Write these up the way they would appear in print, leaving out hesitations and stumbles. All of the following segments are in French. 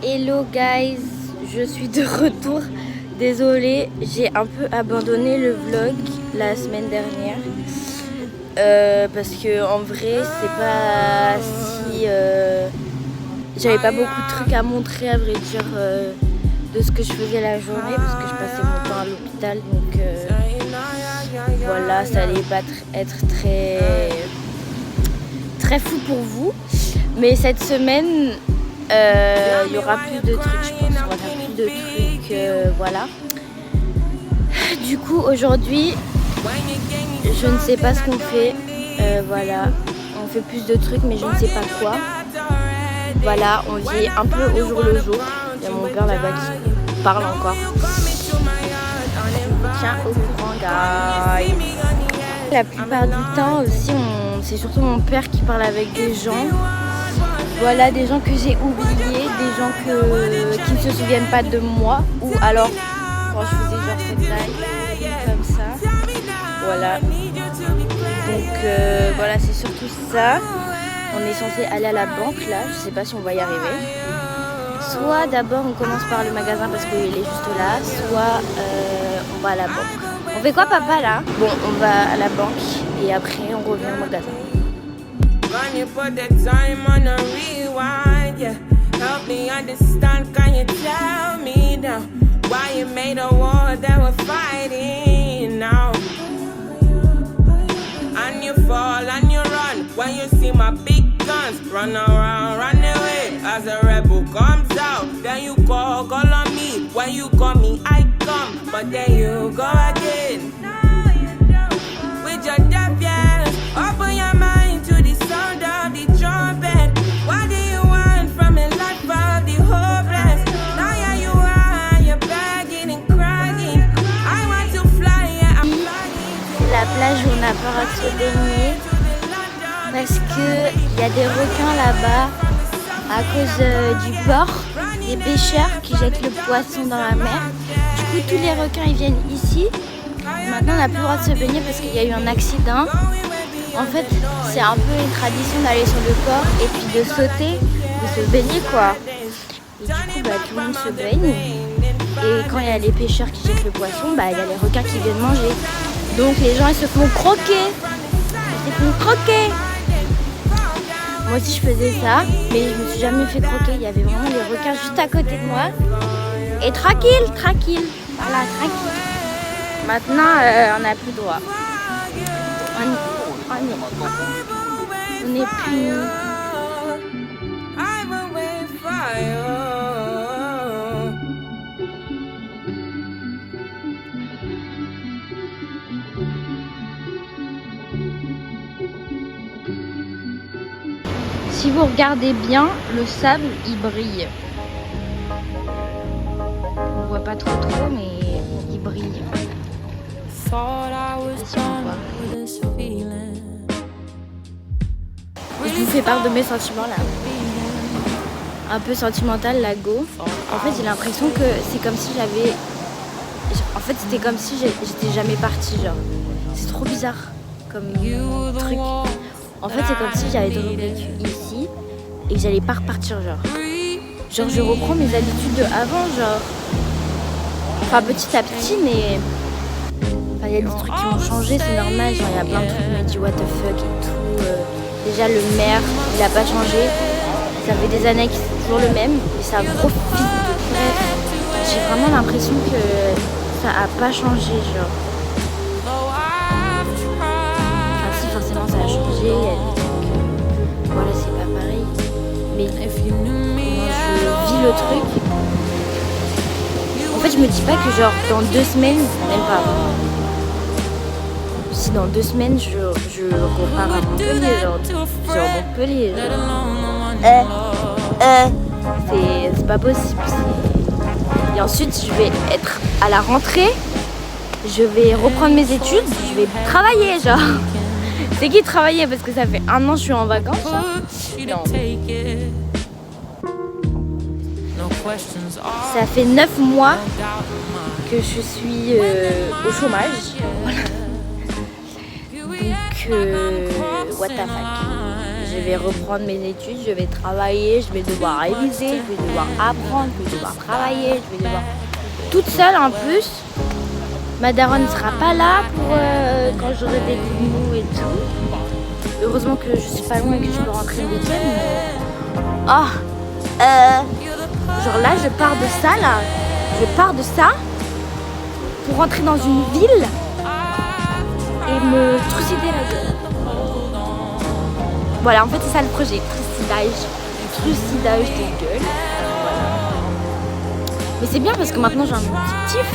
Hello guys, je suis de retour. Désolée, j'ai un peu abandonné le vlog la semaine dernière parce que en vrai c'est pas si j'avais pas beaucoup de trucs à montrer à vrai dire de ce que je faisais la journée parce que je passais mon temps à l'hôpital donc voilà, ça allait pas être très fou pour vous, mais cette semaine il y aura plus de trucs, je pense. On va faire plus de trucs, voilà. Du coup, aujourd'hui, je ne sais pas ce qu'on fait. Voilà, on fait plus de trucs, mais je ne sais pas quoi. Voilà, on vit un peu au jour le jour. Il y a mon père là-bas qui parle encore. Tiens au courant, guys. La plupart du temps aussi, c'est surtout mon père qui parle avec des gens. Voilà, des gens que j'ai oubliés, des gens qui ne se souviennent pas de moi. Ou alors, quand je faisais genre cette taille, comme ça. Voilà. Donc voilà, c'est surtout ça. On est censé aller à la banque là, je sais pas si on va y arriver. Soit d'abord on commence par le magasin parce qu'il est juste là, soit on va à la banque. On fait quoi papa là? Bon, on va à la banque et après on revient au magasin. Can you put the time on a rewind, yeah? Help me understand, can you tell me now why you made a war that we're fighting now? And you fall and you run when you see my big guns. Run around, run away as a rebel comes out. Then you call on me. When you call me, I come. But then you go again with your deaf ears. Open your mind to the sound of the trumpet. What do you want from a life of the hopeless? Now here you are, you're begging and crying. I want to fly, yeah, I'm flying. La plage où on n'a pas le droit de se baigner parce qu'il y a des requins là-bas à cause du port, des pêcheurs qui jettent le poisson dans la mer. Du coup, tous les requins ils viennent ici. Maintenant, on n'a plus le droit de se baigner parce qu'il y a eu un accident. En fait, c'est un peu une tradition d'aller sur le port et puis de sauter, de se baigner quoi. Et du coup, tout le monde se baigne. Et quand il y a les pêcheurs qui jettent le poisson, il y a les requins qui viennent manger. Donc les gens ils se font croquer. Ils se font croquer. Moi aussi je faisais ça, mais je me suis jamais fait croquer. Il y avait vraiment les requins juste à côté de moi. Et tranquille. Voilà, tranquille. Maintenant, on n'a plus droit. On est plus... Si vous regardez bien, le sable il brille. On voit pas trop mais il brille. Et je vous fais part de mes sentiments là. Un peu sentimental la go. En fait j'ai l'impression que c'est comme si j'avais... En fait c'était comme si j'étais jamais partie genre. C'est trop bizarre comme truc. En fait c'est comme si j'avais vécu ici et que j'allais pas repartir genre. Genre je reprends mes habitudes de avant genre. Enfin petit à petit mais... Enfin il y a des trucs qui ont changé, c'est normal, genre il y a plein de trucs qui me disent what the fuck et tout. Déjà le maire, il a pas changé. Ça fait des années que c'est toujours le même et ça profite de bref. J'ai vraiment l'impression que ça a pas changé genre. Enfin si forcément ça a changé, il y a des trucs, voilà c'est pas pareil. Mais comment je vis le truc. En fait je me dis pas que genre dans 2 semaines, même pas. Si dans 2 semaines je repars à Montpellier genre Montpellier c'est pas possible. Et ensuite je vais être à la rentrée, je vais reprendre mes études, je vais travailler genre. C'est qui travailler parce que ça fait 1 an je suis en vacances hein. Non. Ça fait 9 mois que je suis au chômage. Voilà. Donc what the fuck. je vais reprendre mes études, je vais travailler, je vais devoir réviser, je vais devoir apprendre, je vais devoir travailler, je vais devoir... Toute seule en plus. Ma daronne ne sera pas là pour quand j'aurai des coups de mou et tout. Heureusement que je suis pas loin et que je peux rentrer le week-end. Oh, genre là, je pars de ça, là. Je pars de ça pour rentrer dans une ville et me trucider la gueule. Voilà, en fait, c'est ça le projet. Trucidage de gueule. Voilà. Mais c'est bien parce que maintenant, j'ai un objectif.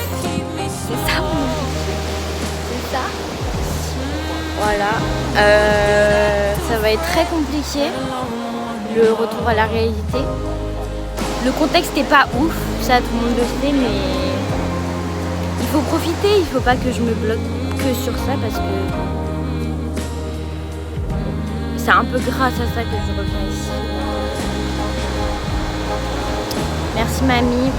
C'est ça mon objectif. C'est ça. Voilà. Ça va être très compliqué. Le retour à la réalité. Le contexte n'est pas ouf, ça tout le monde le sait, mais il faut profiter, il faut pas que je me bloque que sur ça parce que c'est un peu grâce à ça que je reviens ici. Merci mamie.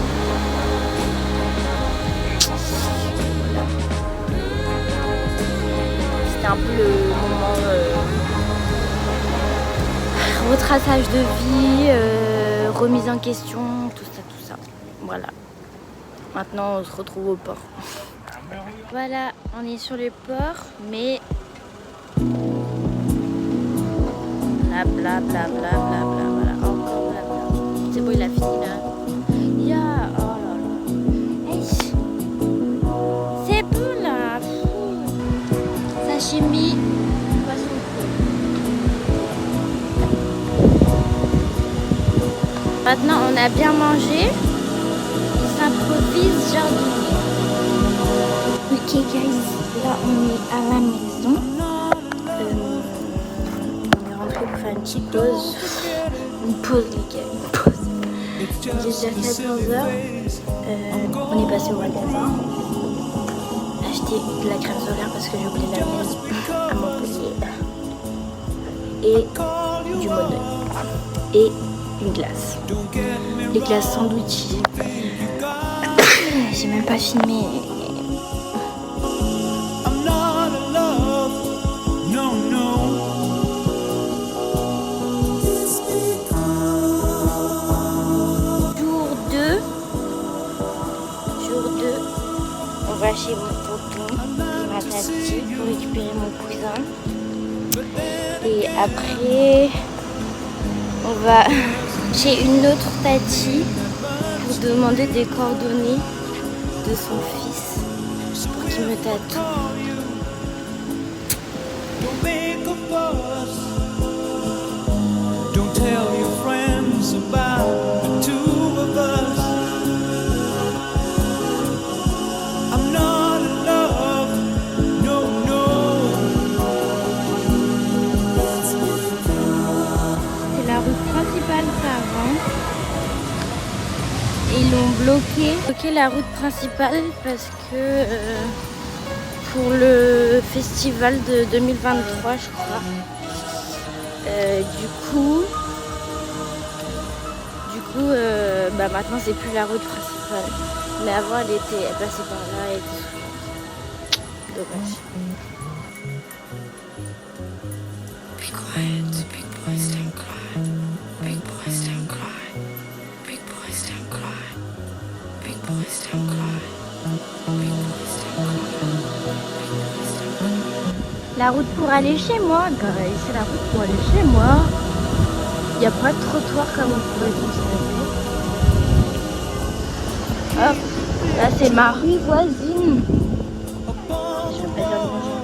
Voilà. C'était un peu le moment retraçage de vie, remise en question, tout ça. Voilà. Maintenant, on se retrouve au port. Voilà, on est sur le port, mais... Blablabla, voilà, encore blabla. C'est bon, il a fini là. Oh là là. Hey. C'est bon là. Sashimi. Maintenant, on a bien mangé. On s'improvise jardinier. Ok guys, là on est à la maison. On est rentré pour faire une petite pause. Une pause les gars, une pause. Il est déjà 14h. On est passé au magasin. Acheter de la crème solaire parce que j'ai oublié la mienne à Montpellier. Et du modèle. Et une glace. Les glaces sandwich. J'ai même pas filmé. Jour 2. On va chez mon tonton et ma tati pour récupérer mon cousin. Et après, on va chez une autre tati pour demander des coordonnées de son fils pour qu'il me tatoue. Don't tell your friends about the two of us. I'm not in love, no. C'est la route principale par an. Ils l'ont bloqué la route principale parce que pour le festival de 2023 je crois. Du coup maintenant c'est plus la route principale. Mais avant elle passait par là et tout. Dommage. Be quiet, big boys don't cry. Big boys don't cry. Big boys don't cry. Big boys don't cry. Big boys don't cry. La route pour aller chez moi, guys, c'est la route pour aller chez moi. Il n'y a pas de trottoir comme on pourrait constater. Hop, là c'est ma rue voisine. Je vais pas dire bonjour,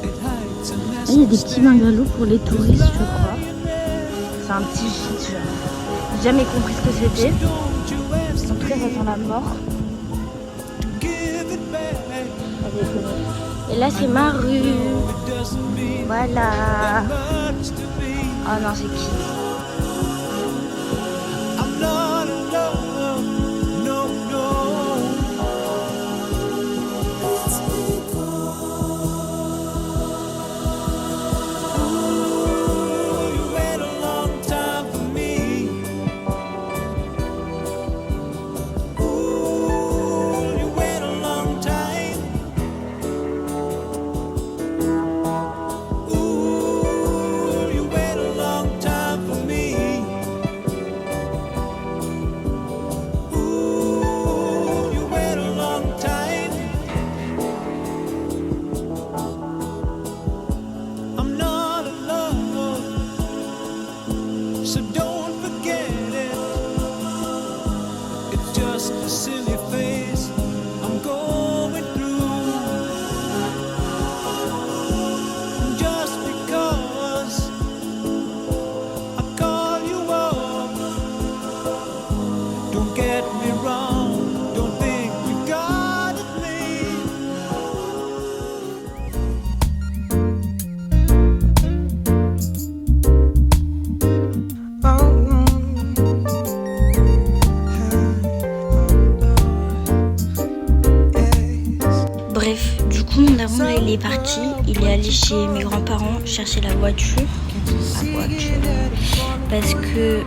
désolée. Il y a des petits bungalows pour les touristes, je crois. C'est un petit gîte, genre. J'ai jamais compris ce que c'était. En tout cas, ça sent la mort. Et là, c'est ma rue. Voilà. Oh non, c'est qui? Don't get me wrong, don't think you got me. Bref, du coup mon daron là il est parti, il est allé chez mes grands-parents chercher la voiture, parce que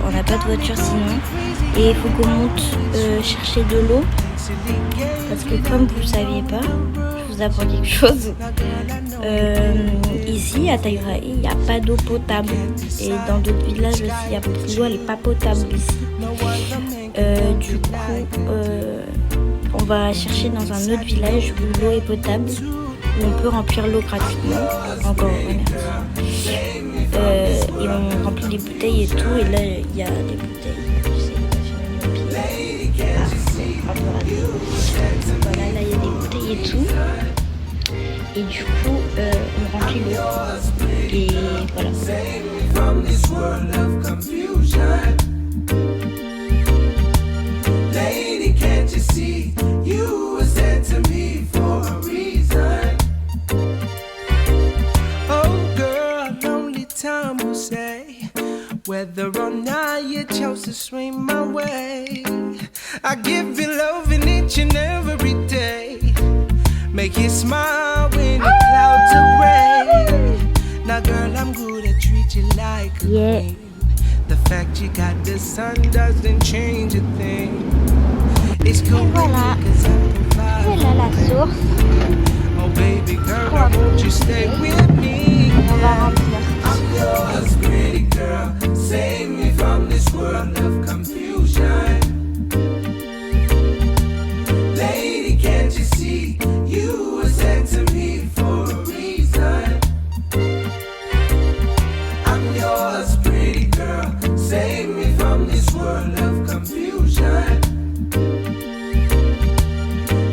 on n'a pas de voiture sinon, et il faut qu'on monte chercher de l'eau, parce que comme vous ne saviez pas, je vous apprends quelque chose, ici à Taïrae il n'y a pas d'eau potable, et dans d'autres villages aussi l'eau elle n'est pas potable ici, du coup on va chercher dans un autre village où l'eau est potable, où on peut remplir l'eau gratuitement. Encore merci. Et on remplit les bouteilles et tout. Et là, il y a des bouteilles. Je sais pas, j'ai mes pieds. Voilà, là, il y a des bouteilles et tout. Et du coup, on remplit l'eau. Et voilà. Lady, can't you see you were sent to me for a reason? Oh girl, only time will say whether or not you chose to swing my way. I give you love in each and every day, make you smile when the clouds are gray. Now girl, I'm good at treat you like a queen. The fact you got the sun doesn't change a thing. It's cool. Voilà. Voilà la source. Oh baby girl, I want you stay with me. On va remplir. I'm yours, pretty girl. Save me from this world of confusion. Lady, can't you see you were sent to me for a reason? I'm yours, pretty girl. Save me from this world of confusion.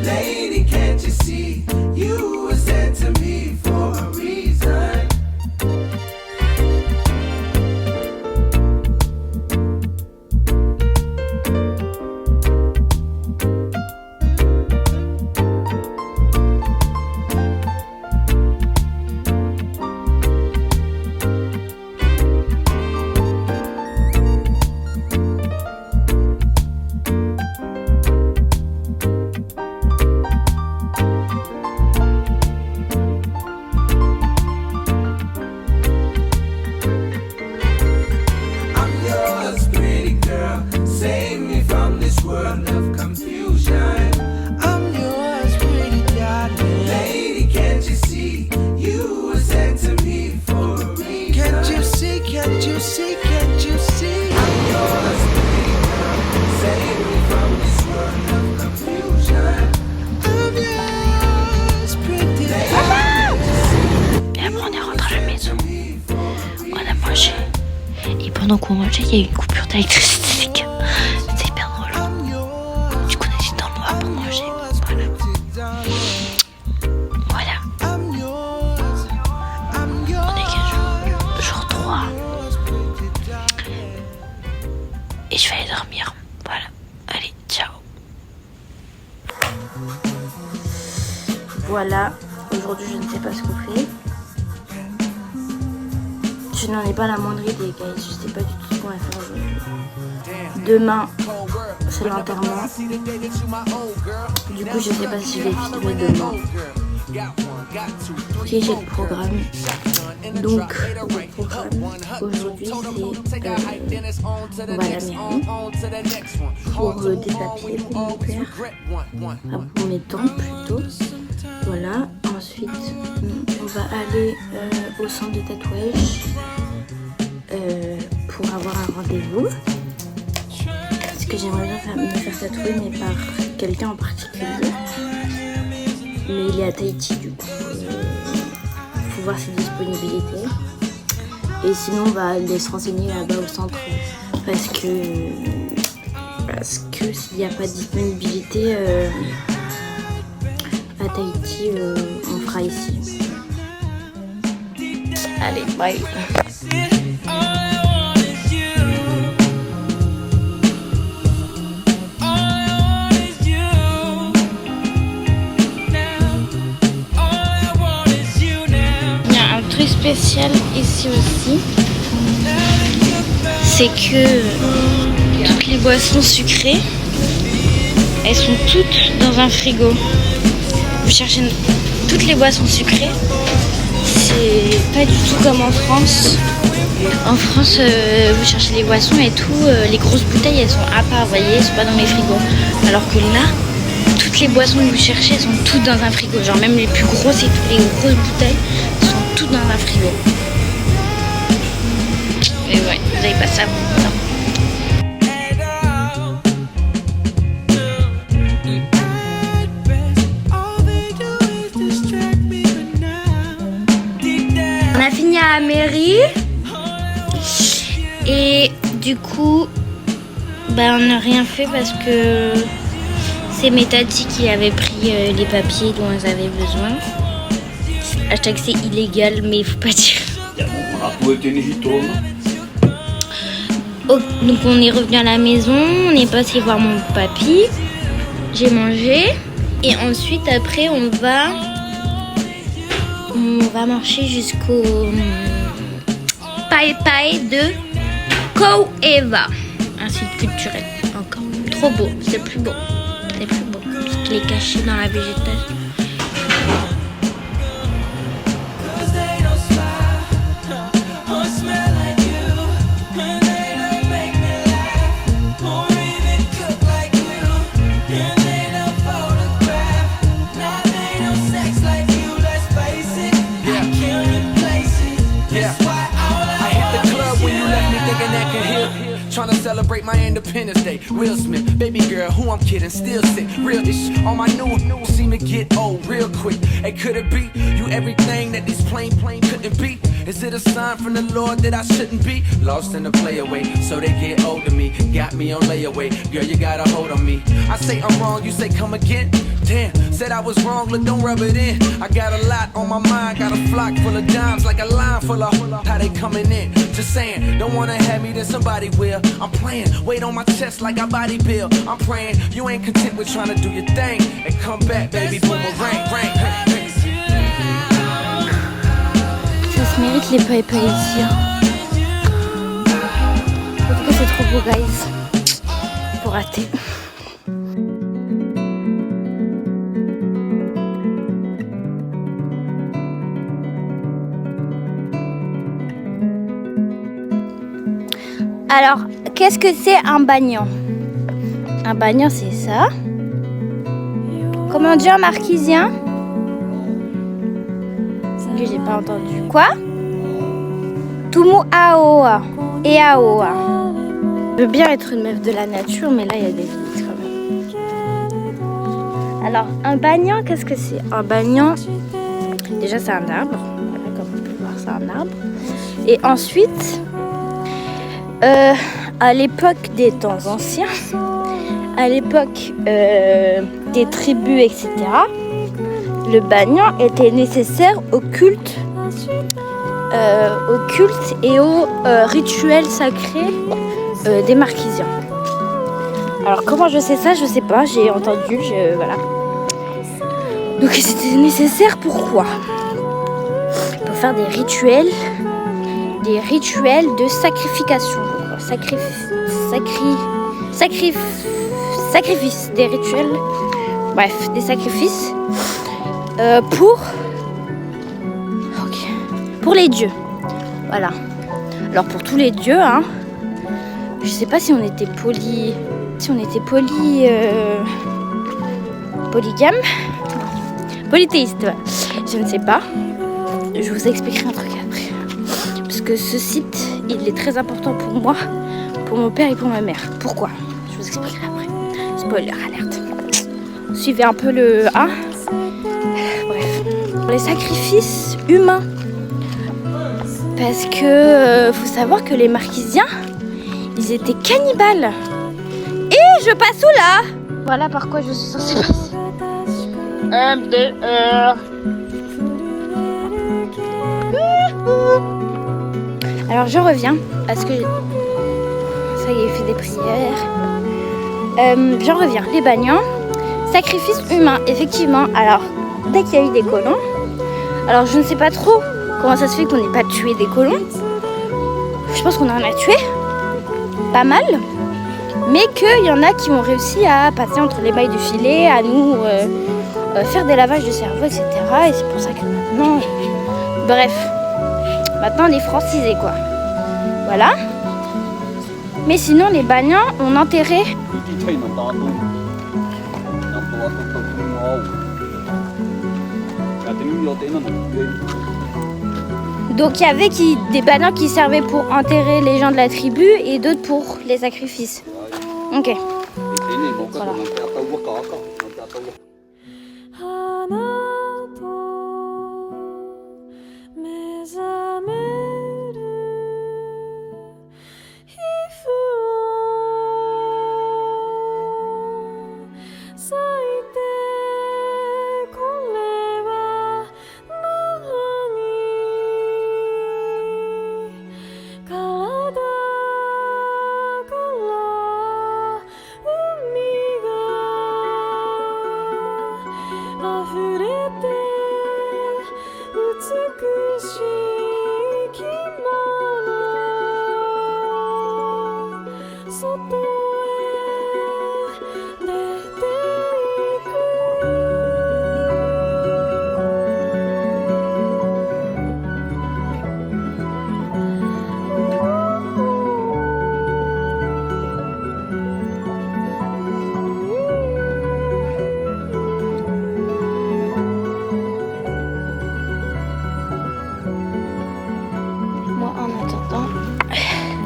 Lady, can't you see you were sent to me for a reason? Pendant qu'on mangeait, il y a eu une coupure d'électricité. C'est hyper drôle. Du coup, on était dans le noir pour manger. Voilà. On est qu'à jour 3. Et je vais aller dormir. Voilà. Allez, ciao. Voilà. Aujourd'hui, je ne sais pas ce qu'on fait. Je n'en ai pas la moindre idée, guys. Je sais pas du tout ce qu'on va faire aujourd'hui. Demain, c'est l'enterrement. Du coup, je sais pas si je vais filmer demain. Ok, j'ai le programme. Donc, le programme aujourd'hui, c'est on va à la mairie pour des papiers pour mon père, pour mes tantes plutôt. Voilà. Ensuite, on va aller au centre de tatouage pour avoir un rendez-vous. Parce que j'aimerais bien me faire tatouer, mais par quelqu'un en particulier. Mais il est à Tahiti, du coup. Il faut voir ses disponibilités. Et sinon, on va aller se renseigner là-bas au centre. Parce que s'il n'y a pas de disponibilité à Tahiti, on fera ici. Allez, bye. spécial ici aussi, c'est que toutes les boissons sucrées, elles sont toutes dans un frigo. Vous cherchez toutes les boissons sucrées, c'est pas du tout comme en France. En France, vous cherchez les boissons et tout, les grosses bouteilles, elles sont à part, vous voyez, elles sont pas dans les frigos. Alors que là, toutes les boissons que vous cherchez, elles sont toutes dans un frigo. Genre même les plus grosses et toutes les grosses bouteilles sont toutes dans un frigo. Et ouais, vous avez pas ça, non. On a fini à la mairie. Et du coup, on n'a rien fait parce que c'est mes tatis qui avaient pris les papiers dont elles avaient besoin. Hashtag c'est illégal, mais il faut pas dire. Oh, donc on est revenu à la maison, on est passé voir mon papy, j'ai mangé et ensuite après on va marcher jusqu'au Pai Pai de Koeva, un site culturel encore. Trop beau, c'est plus beau. C'est plus beau. Parce qu'il est caché dans la végétation. Trying to celebrate my Independence Day. Will Smith, baby girl, who I'm kidding, still sick. Real ish, all my new seem to get old real quick. Hey, could it be you everything that these plain couldn't be? Is it a sign from the Lord that I shouldn't be? Lost in the playaway, so they get old to me. Got me on layaway, girl, you got a hold on me. I say I'm wrong, you say come again. Damn, said I was wrong, look, don't rub it in. I got a lot on my mind, got a flock full of dimes, like a line full of how they coming in. Just saying, don't wanna have me, then somebody will. I'm playing, weight on my chest like I body build. I'm praying, you ain't content with trying to do your thing. And come back, baby, boomerang, rank. Ça se mérite les Pai Pai ici. En tout cas, c'est trop beau, guys. Pour rater. Alors, qu'est-ce que c'est un bagnan? Un bagnan, c'est ça. Comment on dit en marquisien? Que j'ai pas entendu. Quoi? Tumu aoa et aoa. Je veux bien être une meuf de la nature, mais là, il y a des limites quand même. Alors, un bagnan, qu'est-ce que c'est? Un bagnan, déjà, c'est un arbre. Voilà, comme vous pouvez voir, c'est un arbre. Et ensuite... à l'époque des temps anciens, à l'époque des tribus, etc., le bagnan était nécessaire au culte et aux rituels sacrés des Marquisiens. Alors comment je sais ça? Je sais pas, j'ai entendu, voilà. Donc c'était nécessaire pourquoi? Pour faire des rituels de sacrification, sacrifice, des rituels, bref, des sacrifices pour les dieux, voilà. Alors pour tous les dieux, hein, je sais pas si on était polygame, polythéiste, ouais. Je ne sais pas. Je vous expliquerai un truc après. Parce que ce site, il est très important pour moi, pour mon père et pour ma mère. Pourquoi? Je vous expliquerai après. Spoiler alerte. Suivez un peu le... Hein? Bref. Les sacrifices humains. Parce que faut savoir que les Marquisiens, ils étaient cannibales. Et je passe où là? Voilà par quoi je suis censée passer. MDR. Alors je reviens parce que ça y est, fait des prières. J'en reviens. Les bagnans, sacrifice humain, effectivement. Alors dès qu'il y a eu des colons, alors je ne sais pas trop comment ça se fait qu'on n'ait pas tué des colons. Je pense qu'on en a tué pas mal, mais qu'il y en a qui ont réussi à passer entre les mailles du filet, à nous faire des lavages de cerveau, etc. Et c'est pour ça que maintenant, bref, maintenant on est francisés quoi. Voilà. Mais sinon les Banians on enterré. Donc il y avait des Banians qui servaient pour enterrer les gens de la tribu et d'autres pour les sacrifices. Ok. Voilà.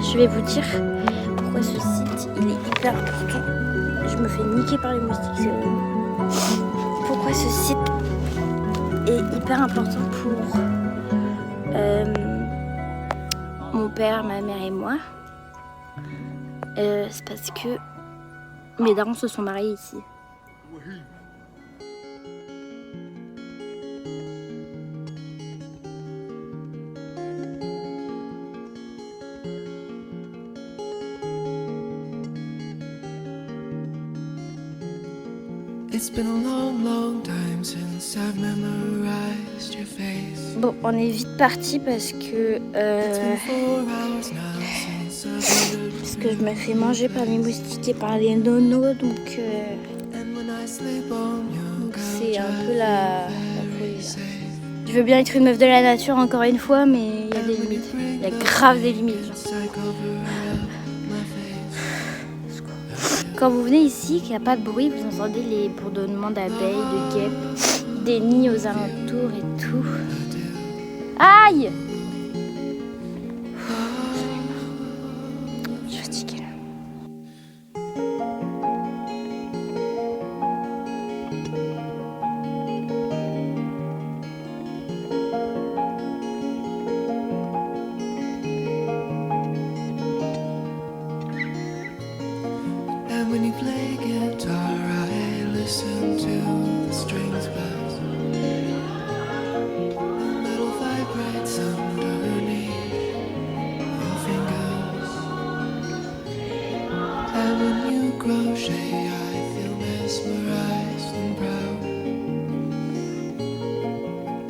Je vais vous dire pourquoi ce site il est hyper important. Je me fais niquer par les moustiques, c'est horrible. Pourquoi ce site est hyper important pour mon père, ma mère et moi. C'est parce que mes darons se sont mariés ici. It's been a long, long time since I've memorized your face. Bon, on est vite parti parce que je me fais manger par les moustiques et par les nonos, donc c'est un peu la folie. Je veux bien être une meuf de la nature encore une fois, mais il y a des limites. Il y a grave des limites. Quand vous venez ici, qu'il n'y a pas de bruit, vous entendez les bourdonnements d'abeilles, de guêpes, des nids aux alentours et tout. Aïe! Je suis fatiguée là. And when you play guitar, I listen to the strings buzz. A little vibrates underneath your fingers. And when you crochet, I feel mesmerized and proud.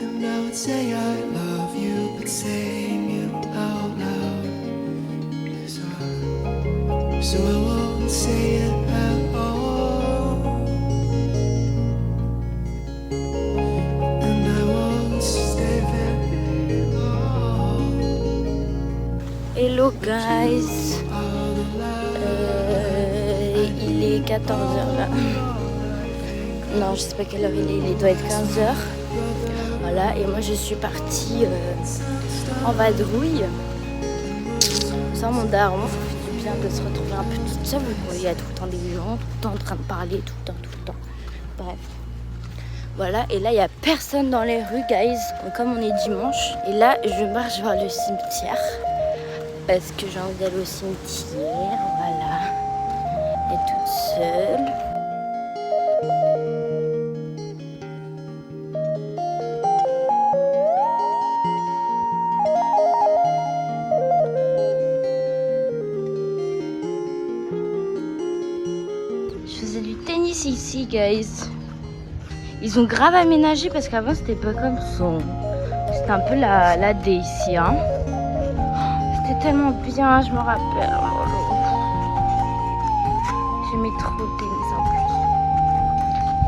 And I would say I love you, but saying it out loud is hard. So I won't say it at all, and I won't stay very long. Hello guys, il est 14h là. Non, je sais pas quelle heure il doit être 15h. Voilà, et moi je suis partie en vadrouille sans mon daron. Ça fait du bien de se retrouver un peu toute seule. Il y a tout le temps des gens, tout le temps en train de parler, tout le temps. Bref. Voilà, et là il n'y a personne dans les rues, guys, comme on est dimanche. Et là je marche vers le cimetière parce que j'ai envie d'aller au cimetière. Voilà, et toute seule. Je faisais du tennis ici, guys. Ils ont grave aménagé parce qu'avant c'était pas comme ça. C'était un peu la D ici. Hein. C'était tellement bien, je me rappelle. J'aimais trop le tennis en plus.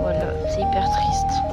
Voilà, c'est hyper triste.